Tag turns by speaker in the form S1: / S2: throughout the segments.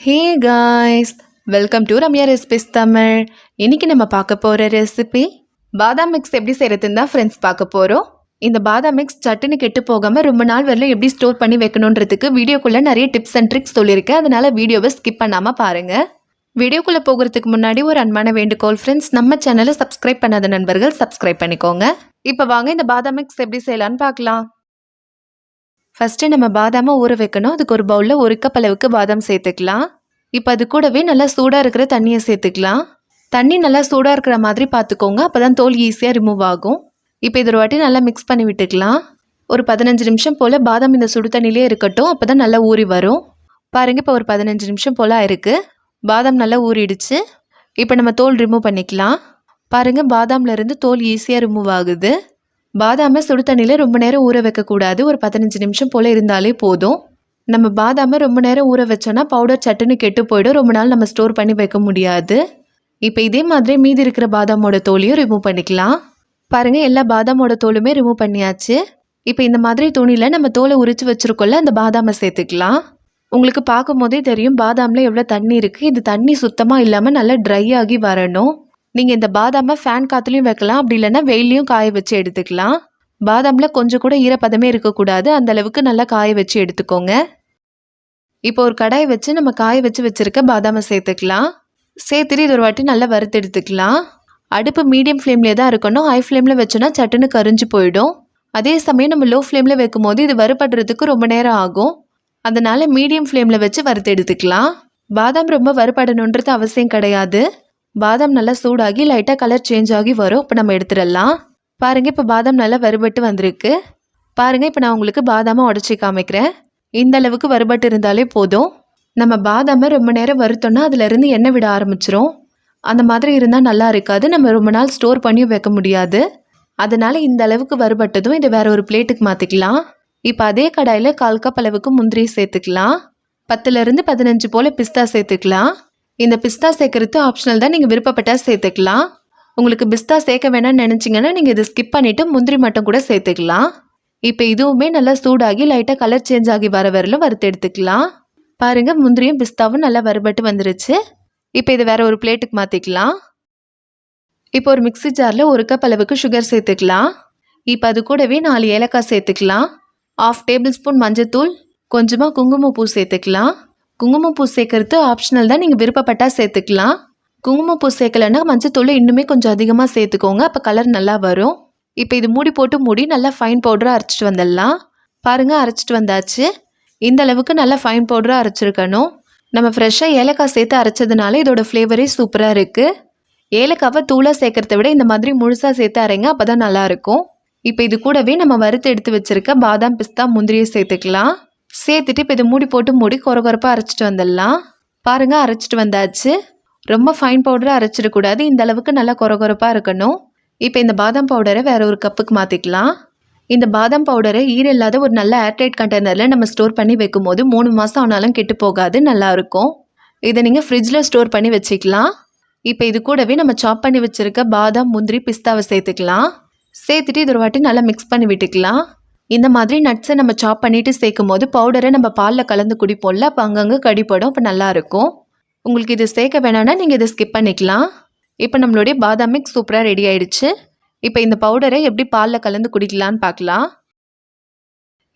S1: Hey guys, welcome to Ramya recipes Tamil. இன்னைக்கு நம்ம பார்க்க போகிற ரெசிபி பாதாம் மிக்ஸ் எப்படி செய்கிறதுன்னு தான் ஃப்ரெண்ட்ஸ் பார்க்க போகிறோம். இந்த பாதாம் மிக்ஸ் சட்டுன்னு கெட்டு போகாமல் ரொம்ப நாள் வரலும் எப்படி ஸ்டோர் பண்ணி வைக்கணுன்றதுக்கு வீடியோக்குள்ளே நிறைய டிப்ஸ் அண்ட் ட்ரிக்ஸ் சொல்லியிருக்கேன். அதனால் வீடியோவை ஸ்கிப் பண்ணாமல் பாருங்கள். வீடியோக்குள்ளே போகிறதுக்கு முன்னாடி ஒரு அன்பான வேண்டுகோள் ஃப்ரெண்ட்ஸ், நம்ம சேனலை சப்ஸ்கிரைப் பண்ணாத நண்பர்கள் சப்ஸ்கிரைப் பண்ணிக்கோங்க. இப்போ வாங்க இந்த பாதாம் மிக்ஸ் எப்படி செய்யலான்னு பார்க்கலாம். ஃபஸ்ட்டு நம்ம பாதாமை ஊற வைக்கணும். அதுக்கு ஒரு பவுலில் 1 கப் அளவுக்கு பாதாம் சேர்த்துக்கலாம். இப்போ அது கூடவே நல்லா சூடாக இருக்கிற தண்ணியை சேர்த்துக்கலாம். தண்ணி நல்லா சூடாக இருக்கிற மாதிரி பார்த்துக்கோங்க, அப்போ தான் தோல் ஈஸியாக ரிமூவ் ஆகும். இப்போ இது ஒரு வாட்டி நல்லா மிக்ஸ் பண்ணி விட்டுக்கலாம். ஒரு 15 நிமிஷம் போல் பாதாம் இந்த சுடு தண்ணியிலே இருக்கட்டும், அப்போ தான் நல்லா ஊறி வரும். பாருங்கள், இப்போ ஒரு 15 நிமிஷம் போல் ஆயிருக்கு. பாதாம் நல்லா ஊறிடுச்சு. இப்போ நம்ம தோல் ரிமூவ் பண்ணிக்கலாம். பாருங்கள், பாதாம்லேருந்து தோல் ஈஸியாக ரிமூவ் ஆகுது. பாதாமை சுடு தண்ணியில் ரொம்ப நேரம் ஊற வைக்கக்கூடாது. ஒரு 15 நிமிஷம் போல் இருந்தாலே போதும். நம்ம பாதாமை ரொம்ப நேரம் ஊற வச்சோன்னா பவுடர் சட்டுன்னு கெட்டு போயிடும். ரொம்ப நாள் நம்ம ஸ்டோர் பண்ணி வைக்க முடியாது. இப்போ இதே மாதிரி மீதி இருக்கிற பாதாமோட தோலையும் ரிமூவ் பண்ணிக்கலாம். பாருங்கள், எல்லா பாதாமோட தோலுமே ரிமூவ் பண்ணியாச்சு. இப்போ இந்த மாதிரி துணியில் நம்ம தோலை உரித்து வச்சுருக்கோல்ல, அந்த பாதாமை சேர்த்துக்கலாம். உங்களுக்கு பார்க்கும் போதே தெரியும் பாதாமில் எவ்வளோ தண்ணி இருக்குது. இது தண்ணி சுத்தமாக இல்லாமல் நல்லா ட்ரை ஆகி வரணும். நீங்கள் இந்த பாதாமை ஃபேன் காற்றுலையும் வைக்கலாம், அப்படி இல்லைன்னா வெயிலையும் காய வச்சு எடுத்துக்கலாம். பாதாமில் கொஞ்சம் கூட ஈரப்பதமே இருக்கக்கூடாது, அந்தளவுக்கு நல்லா காய வச்சு எடுத்துக்கோங்க. இப்போ ஒரு கடாயை வச்சு நம்ம காய வச்சு வச்சுருக்க பாதாமை சேர்த்துக்கலாம். சேர்த்துட்டு இது ஒரு வாட்டி நல்லா வறுத்து எடுத்துக்கலாம். அடுப்பு மீடியம் ஃப்ளேம்லேயே தான் இருக்கணும். ஹை ஃப்ளேமில் வச்சோன்னா சட்டுன்னு கரிஞ்சு போயிடும். அதே சமயம் நம்ம லோ ஃப்ளேமில் வைக்கும் போது இது வறுபடுறதுக்கு ரொம்ப நேரம் ஆகும். அதனால் மீடியம் ஃப்ளேமில் வச்சு வறுத்து எடுத்துக்கலாம். பாதாம் ரொம்ப வறுபடணுன்றது அவசியம் கிடையாது. பாதாம் நல்லா சூடாகி லைட்டாக கலர் சேஞ்ச் ஆகி வரும். இப்போ நம்ம எடுத்துடலாம். பாருங்கள், இப்போ பாதாம் நல்லா வறுபட்டு வந்திருக்கு. பாருங்கள், இப்போ நான் உங்களுக்கு பாதாமை உடச்சி காமிக்கிறேன். இந்த அளவுக்கு வறுபட்டு இருந்தாலே போதும். நம்ம பாதாமை ரொம்ப நேரம் வறுத்தோன்னா அதிலேருந்து எண்ணெய் விட ஆரம்பிச்சிரும். அந்த மாதிரி இருந்தால் நல்லா இருக்காது. நம்ம ரொம்ப நாள் ஸ்டோர் பண்ணியும் வைக்க முடியாது. அதனால் இந்த அளவுக்கு வறுபட்டதும் இதை வேறு ஒரு பிளேட்டுக்கு மாற்றிக்கலாம். இப்போ அதே கடாயில் 1/4 கப் அளவுக்கு முந்திரி சேர்த்துக்கலாம். 10லேருந்து 15 போல் பிஸ்தா சேர்த்துக்கலாம். இந்த பிஸ்தா சேர்க்குறது ஆப்ஷனல் தான், நீங்கள் விருப்பப்பட்டால் சேர்த்துக்கலாம். உங்களுக்கு பிஸ்தா சேர்க்க வேணாம்னு நினச்சிங்கன்னா நீங்கள் இதை ஸ்கிப் பண்ணிவிட்டு முந்திரி மட்டும் கூட சேர்த்துக்கலாம். இப்போ இதுவுமே நல்லா சூடாகி லைட்டாக கலர் சேஞ்ச் ஆகி வர வரலும் வறுத்து எடுத்துக்கலாம். பாருங்கள், முந்திரியும் பிஸ்தாவும் நல்லா வறுபட்டு வந்துருச்சு. இப்போ இதை வேறு ஒரு பிளேட்டுக்கு மாற்றிக்கலாம். இப்போ ஒரு மிக்ஸி ஜாரில் 1 கப் அளவுக்கு சுகர் சேர்த்துக்கலாம். இப்போ அது கூடவே 4 ஏலக்காய் சேர்த்துக்கலாம். 1/2 டேபிள் ஸ்பூன் மஞ்சத்தூள், கொஞ்சமாக குங்குமப்பூ சேர்த்துக்கலாம். குங்குமப்பூ சேர்க்கறது ஆப்ஷனல் தான், நீங்கள் விருப்பப்பட்டால் சேர்த்துக்கலாம். குங்குமப்பூ சேர்க்கலைன்னா மஞ்சத்தூள் இன்னுமே கொஞ்சம் அதிகமாக சேர்த்துக்கோங்க, அப்போ கலர் நல்லா வரும். இப்போ இது மூடி போட்டு மூடி நல்லா ஃபைன் பவுடராக அரைச்சிட்டு வந்துடலாம். பாருங்கள், அரைச்சிட்டு வந்தாச்சு. இந்த அளவுக்கு நல்லா ஃபைன் பவுடராக அரைச்சிருக்கணும். நம்ம ஃப்ரெஷ்ஷாக ஏலக்காய் சேர்த்து அரைச்சதுனால இதோட ஃப்ளேவரே சூப்பராக இருக்குது. ஏலக்காவை தூளாக சேர்க்கறத விட இந்த மாதிரி முழுசாக சேர்த்து அரைங்க, அப்போ தான் நல்லாயிருக்கும். இப்போ இது கூடவே நம்ம வறுத்து எடுத்து வச்சுருக்க பாதாம் பிஸ்தா முந்திரியை சேர்த்துக்கலாம். சேர்த்துட்டு இப்போ இதை மூடி போட்டு மூடி கொரகொரப்பாக அரைச்சிட்டு வந்துடலாம். பாருங்கள், அரைச்சிட்டு வந்தாச்சு. ரொம்ப ஃபைன் பவுடராக அரைச்சிடக்கூடாது, இந்த அளவுக்கு நல்லா கொரகொரப்பாக இருக்கணும். இப்போ இந்த பாதாம் பவுடரை வேறு ஒரு கப்புக்கு மாற்றிக்கலாம். இந்த பாதாம் பவுடரை ஈரம் இல்லாத ஒரு நல்ல ஏர்டைட் கண்டெய்னரில் நம்ம ஸ்டோர் பண்ணி வைக்கும் போது 3 மாதம் ஆனாலும் கெட்டு போகாது, நல்லாயிருக்கும். இதை நீங்கள் ஃப்ரிட்ஜில் ஸ்டோர் பண்ணி வச்சுக்கலாம். இப்போ இது கூடவே நம்ம சாப் பண்ணி வச்சுருக்க பாதாம் முந்திரி பிஸ்தாவை சேர்த்துக்கலாம். சேர்த்துட்டு இது ஒரு வாட்டி நல்லா மிக்ஸ் பண்ணி விட்டுக்கலாம். இந்த மாதிரி நட்ஸை நம்ம சாப் பண்ணிவிட்டு சேர்க்கும் போது பவுடரை நம்ம பாலில் கலந்து குடிப்போம்ல, அப்போ அங்கங்கே கடிப்படும், அப்போ நல்லாயிருக்கும். உங்களுக்கு இது சேர்க்க வேணான்னா நீங்கள் இதை ஸ்கிப் பண்ணிக்கலாம். இப்போ நம்மளுடைய பாதாம் மிக்ஸ் சூப்பராக ரெடி ஆயிடுச்சு. இப்போ இந்த பவுடரை எப்படி பாலில் கலந்து குடிக்கலான்னு பார்க்கலாம்.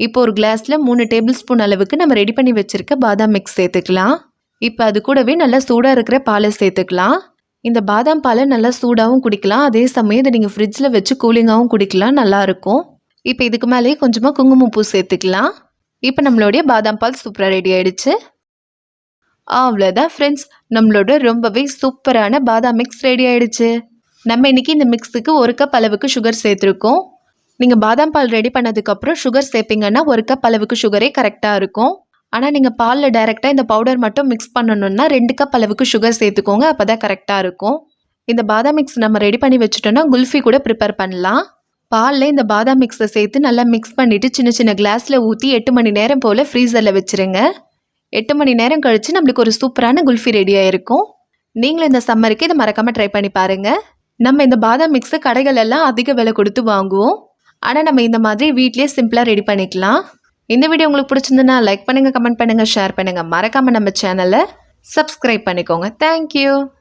S1: இப்போ ஒரு கிளாஸில் 3 டேபிள் ஸ்பூன் அளவுக்கு நம்ம ரெடி பண்ணி வச்சுருக்க பாதாம் மிக்ஸ் சேர்த்துக்கலாம். இப்போ அது கூடவே நல்லா சூடாக இருக்கிற பாலை சேர்த்துக்கலாம். இந்த பாதாம் பாலை நல்லா சூடாகவும் குடிக்கலாம், அதே சமயம் இதை நீங்கள் ஃப்ரிட்ஜில் வச்சு கூலிங்காகவும் குடிக்கலாம், நல்லாயிருக்கும். இப்போ இதுக்கு மேலேயே கொஞ்சமாக குங்குமப்பூ சேர்த்துக்கலாம். இப்போ நம்மளுடைய பாதாம் பால் சூப்பராக ரெடி ஆகிடுச்சு. அவ்வளோதான் ஃப்ரெண்ட்ஸ், நம்மளோட ரொம்பவே சூப்பரான பாதாம் மிக்ஸ் ரெடி ஆகிடுச்சு. நம்ம இன்றைக்கி இந்த மிக்ஸுக்கு 1 கப் அளவுக்கு சுகர் சேர்த்துருக்கோம். நீங்கள் பாதாம் பால் ரெடி பண்ணதுக்கப்புறம் சுகர் சேர்ப்பீங்கன்னா 1 கப் அளவுக்கு சுகரே கரெக்டாக இருக்கும். ஆனால் நீங்கள் பாலில் டைரெக்டாக இந்த பவுடர் மட்டும் மிக்ஸ் பண்ணணுன்னா 2 கப் அளவுக்கு சுகர் சேர்த்துக்கோங்க, அப்போ தான் கரெக்டாக இருக்கும். இந்த பாதாம் மிக்ஸ் நம்ம ரெடி பண்ணி வச்சுட்டோன்னா குல்ஃபி கூட ப்ரிப்பேர் பண்ணலாம். பாலில் இந்த பாதாம் மிக்ஸை சேர்த்து நல்லா மிக்ஸ் பண்ணிவிட்டு சின்ன சின்ன கிளாஸில் ஊற்றி 8 மணி நேரம் போல் ஃப்ரீசரில் வச்சுருங்க. 8 மணி நேரம் கழித்து நம்மளுக்கு ஒரு சூப்பரான குல்ஃபி ரெடியாக இருக்கும். நீங்களும் இந்த சம்மருக்கு இதை மறக்காமல் ட்ரை பண்ணி பாருங்கள். நம்ம இந்த பாதாம் மிக்ஸை கடைகள் எல்லாம் அதிக விலை கொடுத்து வாங்குவோம். ஆனால் நம்ம இந்த மாதிரி வீட்லேயே சிம்பிளாக ரெடி பண்ணிக்கலாம். இந்த வீடியோ உங்களுக்கு பிடிச்சிருந்துன்னா லைக் பண்ணுங்கள், கமெண்ட் பண்ணுங்கள், ஷேர் பண்ணுங்கள். மறக்காமல் நம்ம சேனலை சப்ஸ்கிரைப் பண்ணிக்கோங்க. தேங்க்யூ.